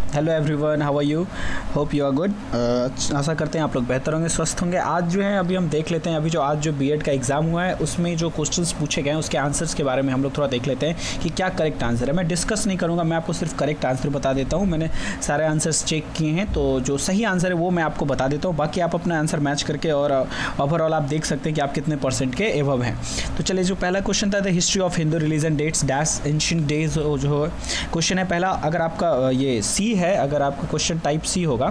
Hello everyone, how are you? Hope you are good. आशा करते हैं आप लोग बेहतर होंगे, स्वस्थ होंगे। आज जो है अभी हम देख लेते हैं, अभी जो आज जो बीएड का एग्ज़ाम हुआ है उसमें जो क्वेश्चंस पूछे गए हैं उसके आंसर्स के बारे में हम लोग थोड़ा देख लेते हैं कि क्या करेक्ट आंसर है। मैं डिस्कस नहीं करूँगा, मैं आपको सिर्फ करेक्ट आंसर बता देता हूँ। मैंने सारे आंसर्स चेक किए हैं, तो जो सही आंसर है वो मैं आपको बता देता हूँ। बाकी आप अपना आंसर मैच करके और ओवरऑल आप देख सकते हैं कि आप कितने परसेंट के एवब हैं। तो चलिए, जो पहला क्वेश्चन था, the history of Hindu religion dates dash ancient days, जो क्वेश्चन है पहला। अगर आपका ये सी है, अगर आपका क्वेश्चन टाइप सी होगा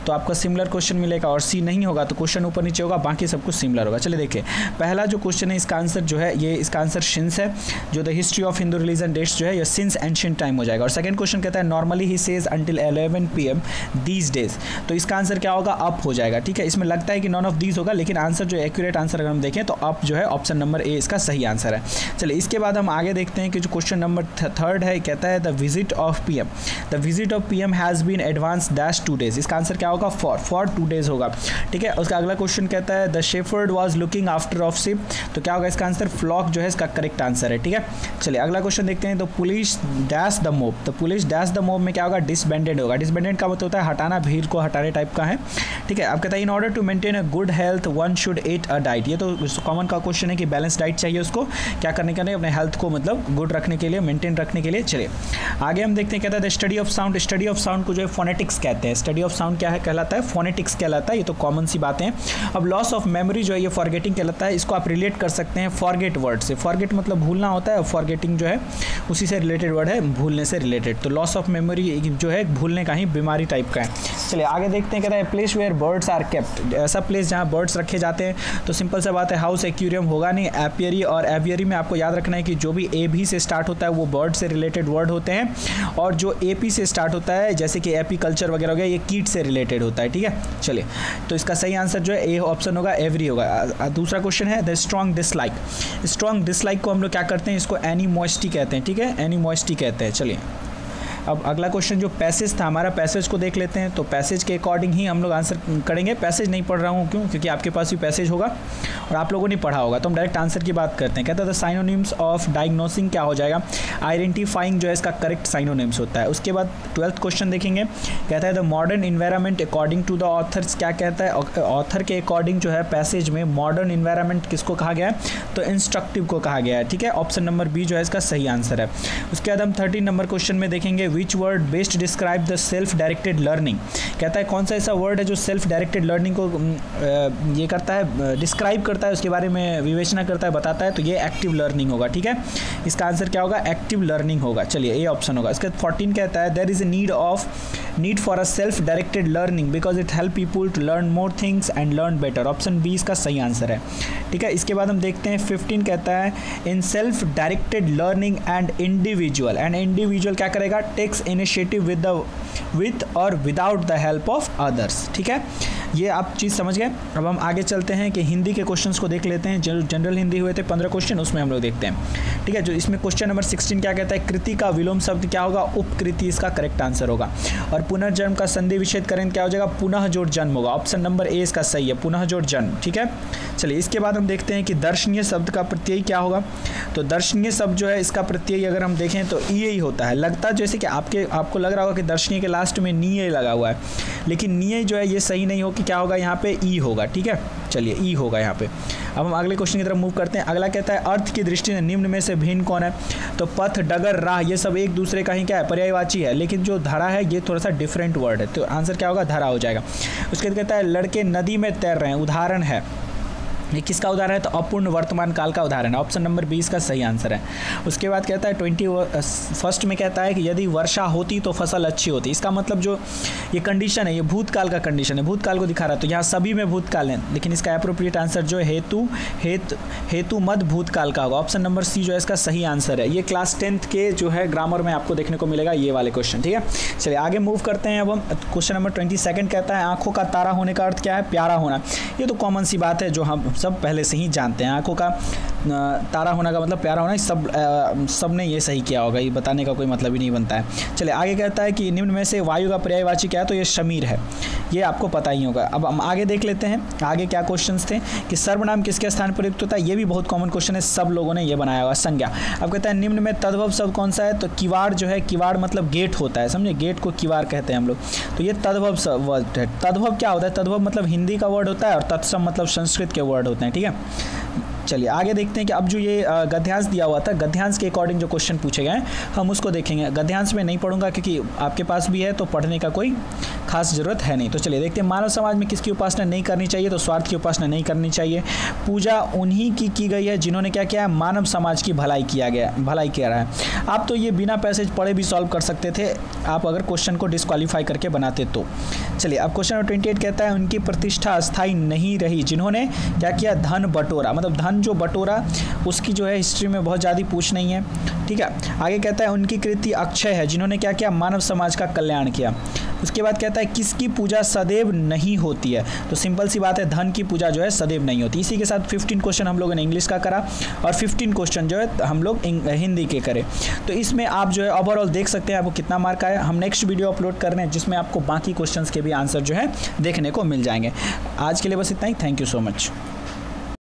तो आपका सिमिलर क्वेश्चन मिलेगा, और सी नहीं होगा तो क्वेश्चन ऊपर नीचे होगा, बाकी सब कुछ सिमिलर होगा। चलिए देखिए, पहला जो क्वेश्चन है इसका आंसर जो है ये, इसका आंसर सिंस है। जो the history of Hindu religion dates जो है ये सिंस एंशिएंट टाइम हो जाएगा। और सेकंड क्वेश्चन कहता है normally he says until 11 PM these days, तो इसका आंसर क्या होगा? अप हो जाएगा। ठीक है, इसमें लगता है कि नॉन ऑफ दीज होगा, लेकिन आंसर जो एक्यूरेट आंसर अगर हम देखें तो अप जो है ऑप्शन नंबर ए इसका सही आंसर है। चलिए, इसके बाद हम आगे देखते हैं कि जो क्वेश्चन नंबर थर्ड है, कहता है the visit of PM, the visit of PM has been advance dash 2 days, इसका आंसर क्या होगा? फॉर 2 days होगा। ठीक है, उसका अगला क्वेश्चन कहता है the shepherd was looking after of ship, तो क्या होगा इसका आंसर? फ्लॉक जो है इसका करेक्ट आंसर है। ठीक है, चलिए अगला क्वेश्चन देखते हैं। तो पुलिस डैश द मोब, तो पुलिस डैश द मोब में क्या होगा? डिसबैंडेड होगा। डिसबैंडेड का मतलब होता है हटाना, भीड़ को हटाने टाइप का है। ठीक है, अब कहता है in order to maintain a good health one should eat a diet, ये तो कॉमन का क्वेश्चन है कि बैलेंस डाइट चाहिए उसको क्या करने के लिए? अपने हेल्थ को मतलब गुड रखने के लिए, मेंटेन रखने के लिए। चलिए आगे हम देखते हैं, कहता है the study of sound, study of sound को जो है फोनेटिक्स कहते हैं। स्टडी ऑफ साउंड क्या है कहलाता है? फोनेटिक्स कहलाता है। ये तो कॉमन सी बातें हैं। अब लॉस ऑफ मेमोरी जो है ये फॉरगेटिंग कहलाता है। इसको आप रिलेट कर सकते हैं फॉरगेट वर्ड से। फॉरगेट मतलब भूलना होता है, फॉरगेटिंग जो है उसी से रिलेटेड वर्ड है, भूलने से रिलेटेड। तो लॉस ऑफ मेमोरी जो है भूलने का ही बीमारी टाइप का है। चलिए आगे देखते हैं, कहता है place where birds are kept, ऐसा प्लेस जहाँ बर्ड्स रखे जाते हैं। तो सिंपल सा बात है, हाउस, एक्वेरियम होगा नहीं, एपियरी। और एवियरी में आपको याद रखना है कि जो भी ए भी से स्टार्ट होता है वो बर्ड से रिलेटेड वर्ड होते हैं, और जो AP से स्टार्ट होता है जैसे कि एपीकल्चर वगैरह हो गया, ये कीट से रिलेटेड होता है। ठीक है, चलिए तो इसका सही आंसर जो है ए ऑप्शन होगा, एवरी होगा। दूसरा क्वेश्चन है the strong dislike, strong dislike को हम लोग क्या करते हैं? इसको एनिमोसिटी कहते हैं। ठीक है, एनिमोसिटी कहते हैं। चलिए अब अगला क्वेश्चन जो पैसेज था हमारा, पैसेज को देख लेते हैं। तो पैसेज के अकॉर्डिंग ही हम लोग आंसर करेंगे। पैसेज नहीं पढ़ रहा हूँ, क्यों? क्योंकि आपके पास भी पैसेज होगा और आप लोगों ने पढ़ा होगा, तो हम डायरेक्ट आंसर की बात करते हैं। कहता है द साइनोनिम्स ऑफ डायग्नोसिंग क्या हो जाएगा? आइडेंटिफाइंग जो है इसका करेक्ट साइनोनिम्स होता है। उसके बाद 12th क्वेश्चन देखेंगे, कहता है the modern environment according to the authors, क्या कहता है? ऑथर के अकॉर्डिंग जो है पैसेज में मॉडर्न इन्वायरमेंट किसको कहा गया है? तो इंस्ट्रक्टिव को कहा गया है। ठीक है, ऑप्शन नंबर बी जो है इसका सही आंसर है। उसके बाद हम 13 नंबर क्वेश्चन में देखेंगे which word best describe the self directed learning, कहता है कौन सा ऐसा वर्ड है जो सेल्फ डायरेक्टेड लर्निंग को ये करता है, डिस्क्राइब करता है, उसके बारे में विवेचना करता है, बताता है। तो ये एक्टिव लर्निंग होगा। ठीक है, इसका आंसर क्या होगा? एक्टिव लर्निंग होगा। चलिए ये ऑप्शन होगा। इसके 14 कहता है there is a need for a self directed learning because it help people to learn more things and learn better, option B इसका सही आंसर है। ठीक है, इसके बाद हम देखते हैं 15 कहता है in self directed learning and individual क्या करेगा? टेक्स इनिशिएटिव विद और without the help of others. ठीक है, ये आप चीज़ समझ गए। अब हम आगे चलते हैं कि हिंदी के क्वेश्चंस को देख लेते हैं। जनरल हिंदी हुए थे 15 क्वेश्चन, उसमें हम लोग देखते हैं। ठीक है, जो इसमें क्वेश्चन नंबर 16 क्या कहता है? कृति का विलोम शब्द क्या होगा? उपकृति इसका करेक्ट आंसर होगा। और पुनर्जन्म का संधि विच्छेद करें क्या हो जाएगा? पुनः जोड़ जन्म होगा, ऑप्शन नंबर ए इसका सही है, पुनः जोड़ जन्म। ठीक है, चलिए इसके बाद हम देखते हैं कि दर्शनीय शब्द का प्रत्यय क्या होगा। तो दर्शनीय शब्द जो है इसका प्रत्यय अगर हम देखें तो ई ही होता है। लगता है जैसे कि आपको लग रहा होगा कि दर्शनीय के लास्ट में नीय लगा हुआ है, लेकिन नीय जो है ये सही नहीं हो कि क्या होगा यहाँ पे? ई होगा। ठीक है, चलिए ई होगा यहाँ पे। अब हम अगले क्वेश्चन की तरफ मूव करते हैं। अगला कहता है अर्थ की दृष्टि से निम्न में से भिन्न कौन है? तो पथ, डगर, राह ये सब एक दूसरे का ही क्या है? पर्यायवाची है, लेकिन जो धरा है ये थोड़ा सा डिफरेंट वर्ड है, तो आंसर क्या होगा? धरा हो जाएगा। उसके बाद कहता है लड़के नदी में तैर रहे हैं, उदाहरण है, ये किसका उदाहरण है? तो अपूर्ण वर्तमान काल का उदाहरण है, ऑप्शन नंबर 20 का सही आंसर है। उसके बाद कहता है 21 में कहता है कि यदि वर्षा होती तो फसल अच्छी होती। इसका मतलब जो ये कंडीशन है ये भूतकाल का कंडीशन है, भूतकाल को दिखा रहा है। तो यहाँ सभी में भूतकाल है, लेकिन इसका एप्रोप्रिएट आंसर जो है हेतु मद भूतकाल का होगा, ऑप्शन नंबर सी जो है इसका सही आंसर है। ये क्लास 10th के जो है ग्रामर में आपको देखने को मिलेगा ये वाले क्वेश्चन। ठीक है, चलिए आगे मूव करते हैं। अब हम क्वेश्चन नंबर 22 कहता है आंखों का तारा होने का अर्थ क्या है? प्यारा होना। ये तो कॉमन सी बात है जो हम सब पहले से ही जानते हैं। आंखों का तारा होना का मतलब प्यारा होना, सब ने ये सही किया होगा, ये बताने का कोई मतलब ही नहीं बनता है। चलिए आगे कहता है कि निम्न में से वायु का पर्यायवाची क्या है, तो ये शमीर है, ये आपको पता ही होगा। अब हम आगे देख लेते हैं आगे क्या क्वेश्चंस थे कि सर्वनाम किसके स्थान पर युक्त होता है, ये भी बहुत कॉमन क्वेश्चन है, सब लोगों ने ये बनाया हुआ संज्ञा। अब कहता है निम्न में तद्भव शब्द कौन सा है, तो किवाड़ जो है, किवाड़ मतलब गेट होता है, समझे, गेट को किवाड़ कहते हैं हम लोग, तो ये तद्भव वर्ड है। तद्भव क्या होता है, तद्भव मतलब हिंदी का वर्ड होता है और तत्सम मतलब संस्कृत के वर्ड होते हैं, ठीक है। चलिए आगे देखते हैं कि अब जो ये गद्यांश दिया हुआ था, गद्यांश के अकॉर्डिंग जो क्वेश्चन पूछे गए हम उसको देखेंगे। गद्यांश में नहीं पढ़ूंगा क्योंकि आपके पास भी है तो पढ़ने का कोई खास ज़रूरत है नहीं। तो चलिए देखते हैं, मानव समाज में किसकी उपासना नहीं करनी चाहिए, तो स्वार्थ की उपासना नहीं करनी चाहिए। पूजा उन्हीं की गई है जिन्होंने क्या किया है, मानव समाज की भलाई किया रहा है। आप तो ये बिना पैसेज पढ़े भी सॉल्व कर सकते थे, आप अगर क्वेश्चन को डिस्क्वालीफाई करके बनाते तो। चलिए अब क्वेश्चन नंबर 28 कहता है उनकी प्रतिष्ठा अस्थायी नहीं रही जिन्होंने क्या किया, धन बटोरा, मतलब धन जो बटोरा उसकी जो है हिस्ट्री में बहुत ज़्यादा पूछ नहीं है, ठीक है। आगे कहता है उनकी कृति अक्षय है जिन्होंने क्या किया, मानव समाज का कल्याण किया। उसके बाद कहता है किसकी पूजा सदैव नहीं होती है, तो सिंपल सी बात है, धन की पूजा जो है सदैव नहीं होती। इसी के साथ 15 क्वेश्चन हम लोगों ने इंग्लिश का करा और 15 क्वेश्चन जो है हम लोग हिंदी के करे। तो इसमें आप जो है ओवरऑल देख सकते हैं आपको कितना मार्क आया। हम नेक्स्ट वीडियो अपलोड कर रहे हैं जिसमें आपको बाकी क्वेश्चंस के भी आंसर जो है देखने को मिल जाएंगे। आज के लिए बस इतना ही, थैंक यू सो मच।